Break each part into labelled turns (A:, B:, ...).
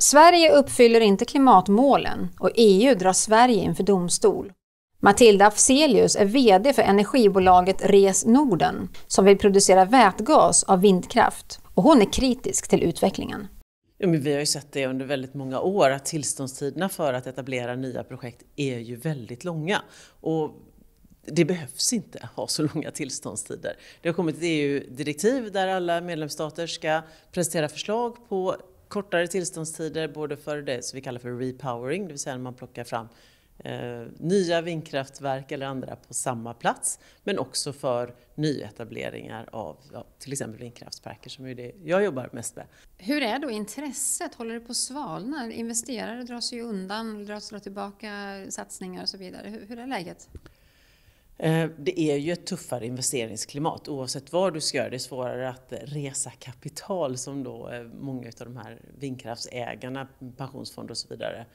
A: Sverige uppfyller inte klimatmålen och EU drar Sverige inför domstol. Matilda Afzelius är vd för energibolaget Res Norden som vill producera vätgas av vindkraft och hon är kritisk till utvecklingen.
B: Ja, men vi har ju sett det under väldigt många år att tillståndstiderna för att etablera nya projekt är ju väldigt långa. Och det behövs inte ha så långa tillståndstider. Det har kommit ett EU-direktiv där alla medlemsstater ska presentera förslag på kortare tillståndstider både för det som vi kallar för repowering, det vill säga när man plockar fram nya vindkraftverk eller andra på samma plats, men också för nyetableringar av till exempel vindkraftsparker som är det jag jobbar mest med.
A: Hur är då intresset? Håller det på att svalna? Investerare drar sig undan, drar tillbaka satsningar och så vidare. Hur är läget?
B: Det är ju ett tuffare investeringsklimat oavsett vad du ska göra. Det är svårare att resa kapital som då många av de här vindkraftsägarna, pensionsfonder och så vidare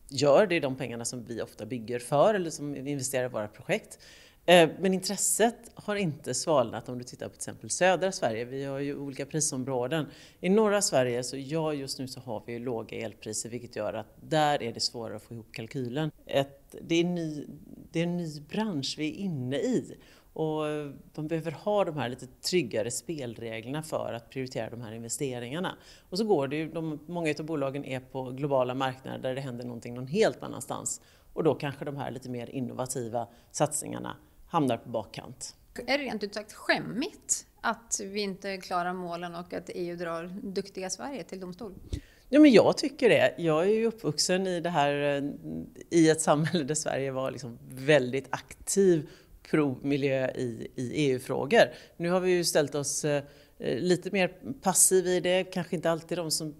B: gör. Det är de pengarna som vi ofta bygger för eller som vi investerar i våra projekt. Men intresset har inte svalnat om du tittar på till exempel södra Sverige. Vi har ju olika prisområden. I norra Sverige så just nu så har vi låga elpriser vilket gör att där är det svårare att få ihop kalkylen. Det är en ny bransch vi är inne i och man behöver ha de här lite tryggare spelreglerna för att prioritera de här investeringarna. Och så går det ju, många av bolagen är på globala marknader där det händer någonting någon helt annanstans och då kanske de här lite mer innovativa satsningarna hamnar på bakkant.
A: Är det rent ut sagt skämmigt att vi inte klarar målen och att EU drar duktiga Sverige till domstol?
B: Ja, men jag tycker det. Jag är ju uppvuxen i ett samhälle där Sverige var liksom väldigt aktiv pro-miljö i EU-frågor. Nu har vi ju ställt oss lite mer passiv i det. Kanske inte alltid de som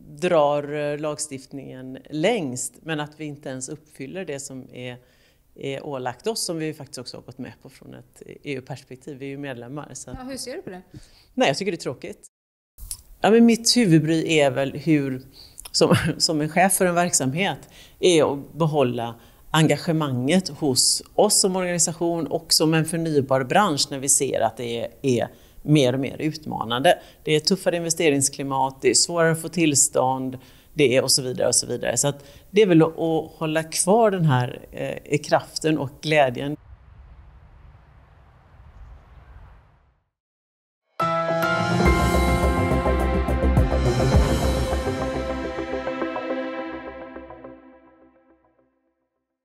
B: drar lagstiftningen längst. Men att vi inte ens uppfyller det som är ålagt oss som vi faktiskt också har gått med på från ett EU-perspektiv. Vi är ju medlemmar. Så.
A: Ja, hur ser du på det?
B: Nej, jag tycker det är tråkigt. Ja, men mitt huvudbry är väl hur, som en chef för en verksamhet, är att behålla engagemanget hos oss som organisation och som en förnybar bransch när vi ser att det är mer och mer utmanande. Det är tuffare investeringsklimat, det är svårare att få tillstånd, det är och så vidare och så vidare. Så att det är väl att hålla kvar den här kraften och glädjen.